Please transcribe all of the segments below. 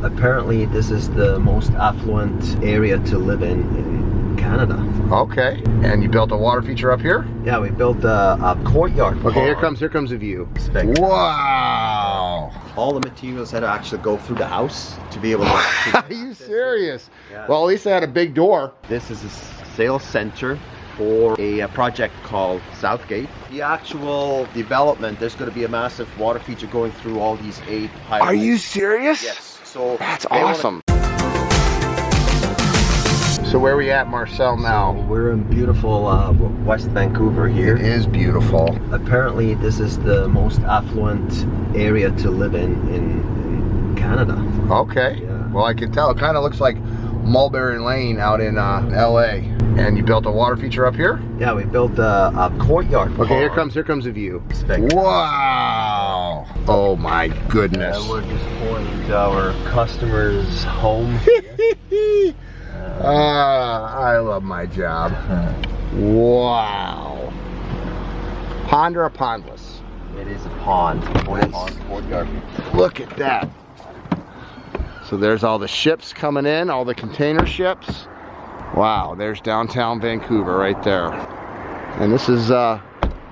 Apparently this is the most affluent area to live in Canada. Okay, and you built a water feature up here? Yeah, we built a courtyard. Okay, here comes a view. Wow! All the materials had to actually go through the house to be able to... Are you serious? Yeah. Well, at least they had a big door. This is a sales center for a project called Southgate. The actual development, there's going to be a massive water feature going through all these 8 highways. Are you serious? Yes. So that's awesome. So where are we at, Marcel, now? So we're in beautiful West Vancouver here. It is beautiful. Apparently this is the most affluent area to live in Canada. Okay. Yeah. Well, I can tell. It kind of looks like Mulberry Lane out in LA. And you built a water feature up here? Yeah, we built a courtyard. Okay, here comes a view. Wow! Oh my goodness. We're just pulling into our customer's home. I love my job. Wow. Pond or a pondless? It is a pond. Courtyard. Look at that. So there's all the ships coming in, all the container ships. Wow, there's downtown Vancouver right there. And this is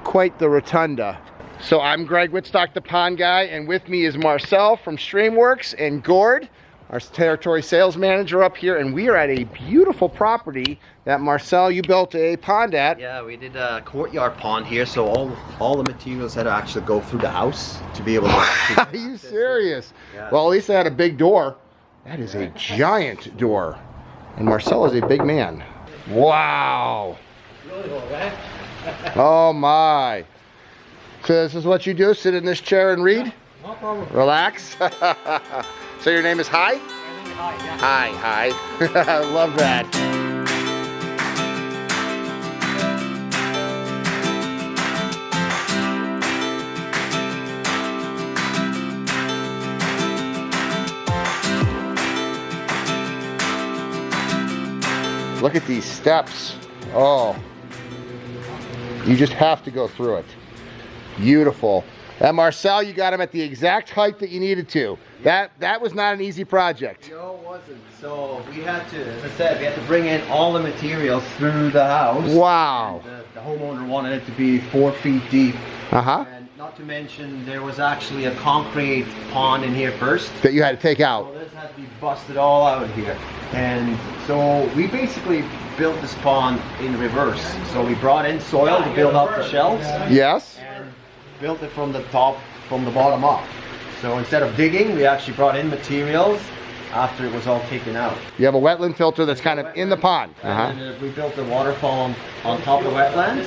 quite the rotunda. So I'm Greg Wittstock, the pond guy, and with me is Marcel from Streamworks and Gord, our territory sales manager up here, and we are at a beautiful property that Marcel, you built a pond at. Yeah, we did a courtyard pond here, so all the materials had to actually go through the house to be able to... Are you serious? Yeah. Well, at least they had a big door. That is a giant door. And Marcel is a big man. Wow. Oh my. So this is what you do? Sit in this chair and read? No problem. Relax? So your name is Hi? Hi, yeah. Hi. I love that. Look at these steps. Oh, you just have to go through it. Beautiful. And Marcel, you got him at the exact height that you needed to. That was not an easy project. No, it wasn't. So we had to, as I said, we had to bring in all the materials through the house. Wow. And the homeowner wanted it to be 4 feet deep. Uh-huh. And not to mention, there was actually a concrete pond in here first. That you had to take out. So this had to be busted all out here. And so we basically built this pond in reverse. So we brought in soil to build up the shelves. Yes. And built it from the top, from the bottom up. So instead of digging, we actually brought in materials after it was all taken out. You have a wetland filter that's kind of in the pond. And then we built a waterfall on top of the wetland.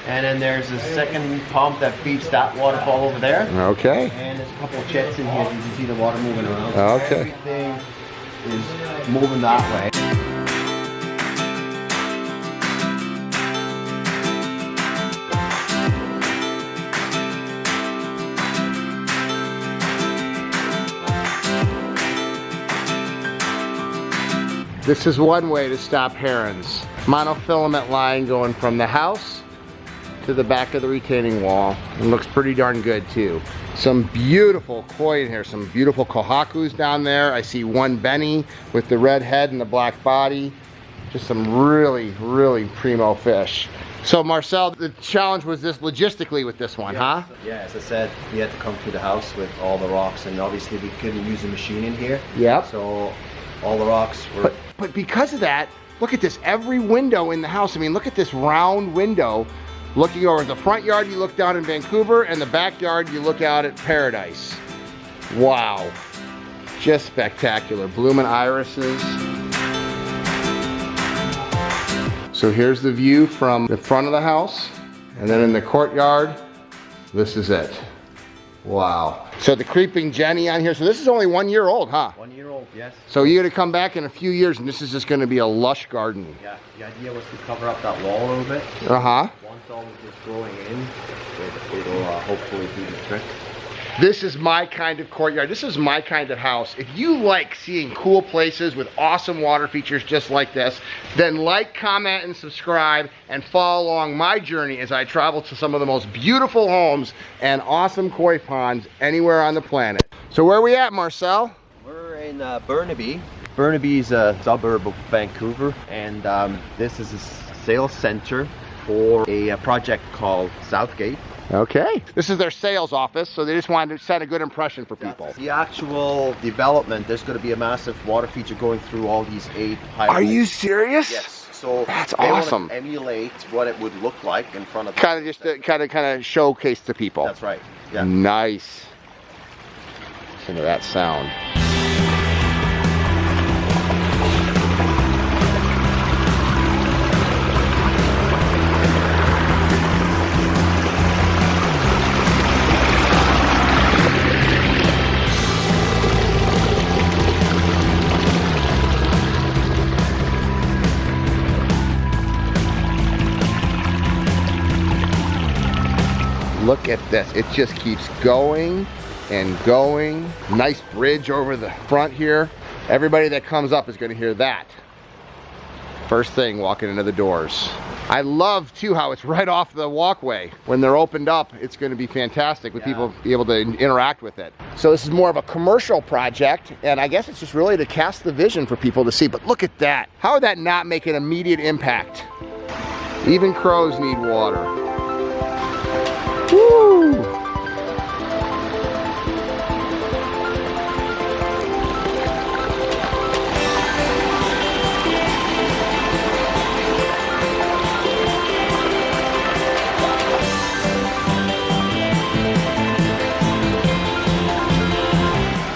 And then there's a second pump that feeds that waterfall over there. Okay. And there's a couple of jets in here. You can see the water moving around. Okay. Everything is moving that way. This is one way to stop herons. Monofilament line going from the house to the back of the retaining wall. It looks pretty darn good too. Some beautiful koi in here, some beautiful kohakus down there. I see one Benny with the red head and the black body. Just some really, really primo fish. So Marcel, the challenge was this logistically with this one, huh? Yeah, as I said, we had to come through the house with all the rocks, and obviously we couldn't use a machine in here. Yep. So all the rocks were... But because of that, look at this, every window in the house. I mean, look at this round window. Looking over the front yard, you look down in Vancouver, and the backyard, you look out at Paradise. Wow. Just spectacular. Blooming irises. So here's the view from the front of the house. And then in the courtyard, this is it. Wow. So the creeping Jenny on here. So this is only 1 year old, huh? 1 year old, yes. So you're gonna come back in a few years and this is just gonna be a lush garden. Yeah, the idea was to cover up that wall a little bit. Uh-huh. Once all of this growing in, it'll hopefully do the trick. This is my kind of courtyard. This is my kind of house. If you like seeing cool places with awesome water features just like this, then like, comment, and subscribe and follow along my journey as I travel to some of the most beautiful homes and awesome koi ponds anywhere on the planet. So where are we at, Marcel? We're in Burnaby. Burnaby is a suburb of Vancouver, and this is a sales center for a project called Southgate. Okay. This is their sales office, so they just wanted to set a good impression for people. The actual development, there's going to be a massive water feature going through all these 8 highways. Are you serious? Yes. So that's they awesome. Want to emulate what it would look like in front of kind of just to kind of showcase to people. That's right. Yeah. Nice. Listen to that sound. Look at this, it just keeps going and going. Nice bridge over the front here. Everybody that comes up is gonna hear that. First thing walking into the doors. I love too how it's right off the walkway. When they're opened up, it's gonna be fantastic with people be able to interact with it. So this is more of a commercial project, and I guess it's just really to cast the vision for people to see, but look at that. How would that not make an immediate impact? Even crows need water. Woo!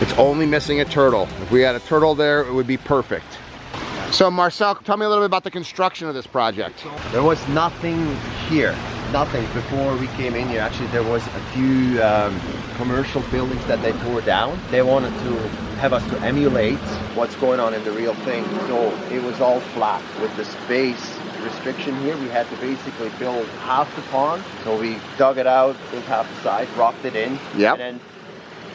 It's only missing a turtle. If we had a turtle there, it would be perfect. So Marcel, tell me a little bit about the construction of this project. There was nothing here. Nothing before we came in here. Actually, there was a few commercial buildings that they tore down. They wanted to have us to emulate what's going on in the real thing. So it was all flat. With the space restriction here, we had to basically build half the pond. So we dug it out, built half the side, rocked it in, and then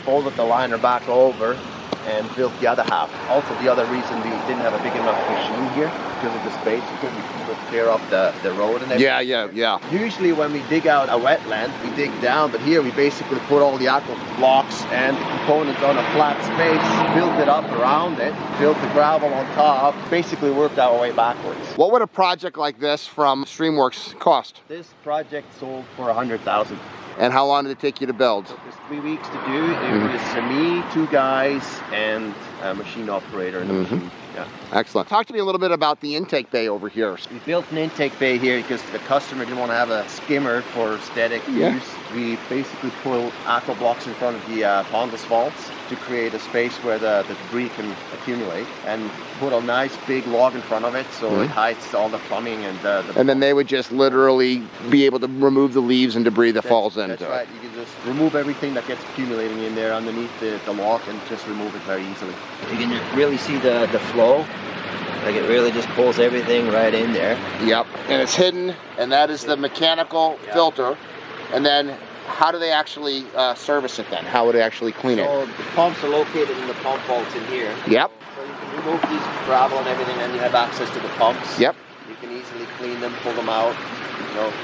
folded the liner back over and built the other half. Also, the other reason we didn't have a big enough machine here because of the space, because we could clear up the road and everything. Yeah. Usually when we dig out a wetland, we dig down, but here we basically put all the aqua blocks and the components on a flat space, built it up around it, built the gravel on top, basically worked our way backwards. What would a project like this from Streamworks cost? This project sold for $100,000. And how long did it take you to build? It took us 3 weeks to do. It was me, 2 guys, and a machine operator in the machine. Yeah. Excellent. Talk to me a little bit about the intake bay over here. We built an intake bay here because the customer didn't want to have a skimmer for aesthetic use. We basically put aqua blocks in front of the pondless vaults to create a space where the debris can accumulate, and put a nice big log in front of it so it hides all the plumbing and and then they would just literally be able to remove the leaves and debris that falls into it. That's right. You can just remove everything that gets accumulating in there underneath the log and just remove it very easily. You can really see the flow. Like it really just pulls everything right in there. Yep. And it's hidden, and that is the mechanical filter. And then how do they actually service it then? How would they actually clean it? So the pumps are located in the pump vaults in here. Yep. So you can remove these gravel and everything, and you have access to the pumps. Yep. You can easily clean them, pull them out,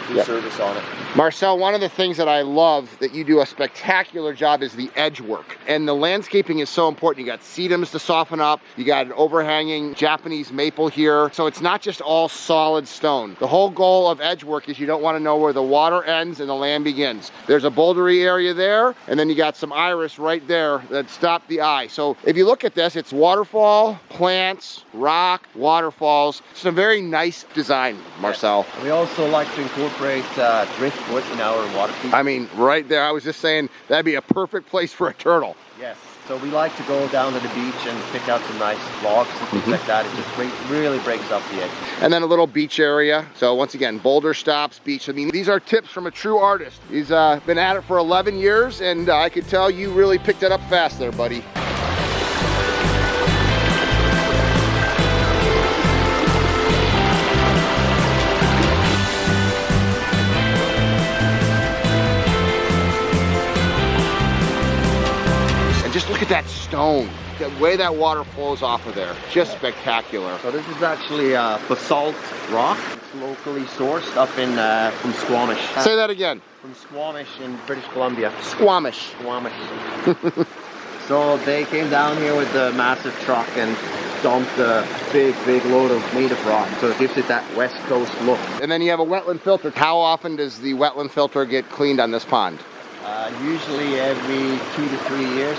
do service on it. Marcel, one of the things that I love that you do a spectacular job is the edge work. And the landscaping is so important. You got sedums to soften up. You got an overhanging Japanese maple here. So it's not just all solid stone. The whole goal of edge work is you don't want to know where the water ends and the land begins. There's a bouldery area there, and then you got some iris right there that stop the eye. So if you look at this, it's waterfall, plants, rock, waterfalls. It's a very nice design, Marcel. We also like to incorporate driftwood in our water feature. I mean, right there, I was just saying that'd be a perfect place for a turtle. Yes. So we like to go down to the beach and pick out some nice logs and things like that. It just really breaks up the edge. And then a little beach area. So once again, boulder stops, beach. I mean, these are tips from a true artist. He's been at it for 11 years, and I could tell you really picked it up fast there, buddy. Just look at that stone, the way that water flows off of there, just spectacular. So this is actually basalt rock. It's locally sourced up in from Squamish. Say that again. From Squamish in British Columbia. Squamish. Squamish. So they came down here with the massive truck and dumped a big load of native rock. So it gives it that West Coast look. And then you have a wetland filter. How often does the wetland filter get cleaned on this pond? Usually every 2 to 3 years.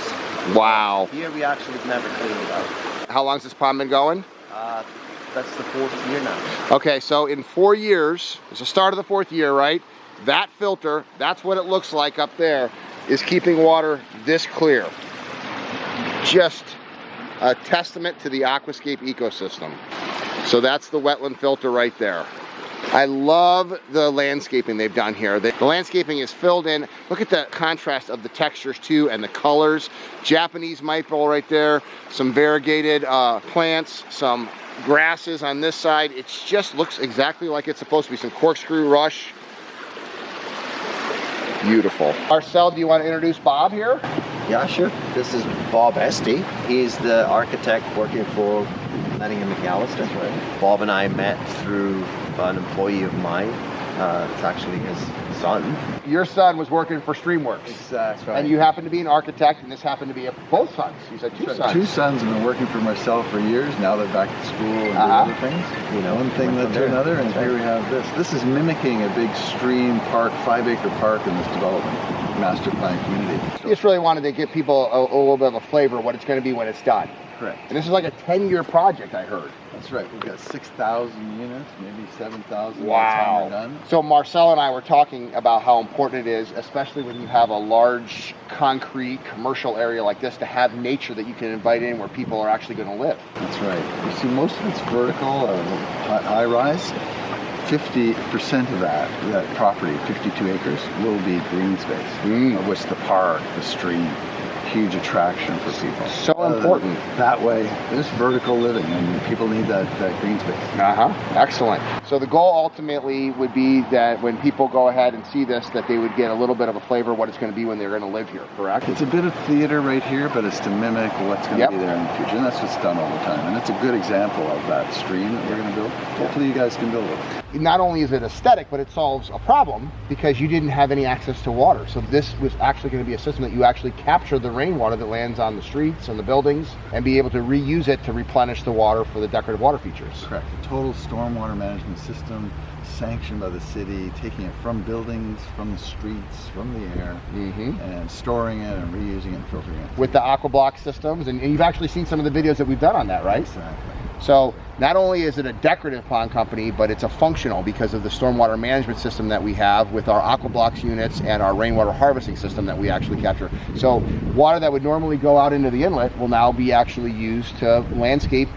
Wow. Here we actually never clean it out. How long's this pond been going? That's the 4th year now. Okay, so in 4 years, it's the start of the 4th year, right? That filter, that's what it looks like up there, is keeping water this clear. Just a testament to the aquascape ecosystem. So that's the wetland filter right there. I love the landscaping they've done here. The landscaping is filled in. Look at the contrast of the textures too and the colors. Japanese maple right there, some variegated plants, some grasses on this side. It just looks exactly like it's supposed to be. Some corkscrew rush. Beautiful. Marcel, do you want to introduce Bob here? Yeah, sure. This is Bob Esty. He's the architect working for Lenning and McAllister. Right. Bob and I met through an employee of mine. It's actually his son. Your son was working for Streamworks. Exactly. And you happen to be an architect, and this happened to be both sons. You said two sons. 2 sons have been working for Marcel for years. Now they're back at school and doing other things. You know, one thing led to another, and here we have this. This is mimicking a big stream park, 5-acre park in this development, master plan community. You just really wanted to give people a little bit of a flavor of what it's going to be when it's done. Correct. And this is like a 10-year project, I heard. That's right. We've got 6,000 units, maybe 7,000 by the time Wow. we're done. So Marcel and I were talking about how important it is, especially when you have a large concrete commercial area like this, to have nature that you can invite in where people are actually going to live. That's right. You see, most of it's vertical, high rise. 50% of that property, 52 acres, will be green space, of which the park, the street, huge attraction for people. So important. That way, there's vertical living, and people need that green space. Excellent. So the goal ultimately would be that when people go ahead and see this, that they would get a little bit of a flavor of what it's going to be when they're going to live here, correct? It's a bit of theater right here, but it's to mimic what's going to be there in the future, and that's what's done all the time. And it's a good example of that stream that we're going to build. Hopefully you guys can build it. Not only is it aesthetic, but it solves a problem because you didn't have any access to water. So this was actually going to be a system that you actually capture the rainwater that lands on the streets and the buildings and be able to reuse it to replenish the water for the decorative water features. Correct. A total stormwater management system sanctioned by the city, taking it from buildings, from the streets, from the air, and storing it and reusing it and filtering it. With the aquablock systems, and you've actually seen some of the videos that we've done on that, right? Exactly. So not only is it a decorative pond company, but it's a functional because of the stormwater management system that we have with our aquablocks units and our rainwater harvesting system that we actually capture. So water that would normally go out into the inlet will now be actually used to landscape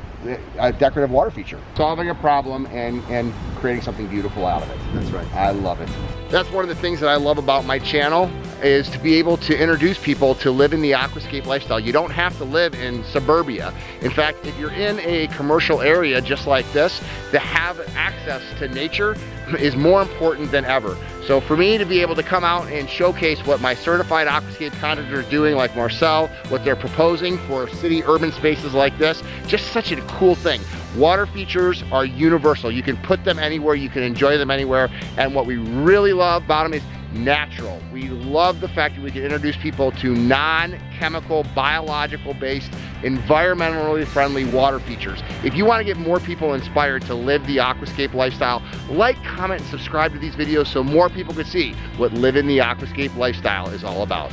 a decorative water feature. Solving a problem and creating something beautiful out of it. That's right. I love it. That's one of the things that I love about my channel, is to be able to introduce people to live in the aquascape lifestyle. You don't have to live in suburbia. In fact, if you're in a commercial area just like this, to have access to nature is more important than ever. So for me to be able to come out and showcase what my certified aquascape contractors are doing, like Marcel, what they're proposing for city urban spaces like this, just such a cool thing. Water features are universal. You can put them anywhere, you can enjoy them anywhere, and what we really love about them is natural. We love the fact that we can introduce people to non-chemical, biological-based, environmentally friendly water features. If you want to get more people inspired to live the aquascape lifestyle, like, comment, and subscribe to these videos so more people can see what living the aquascape lifestyle is all about.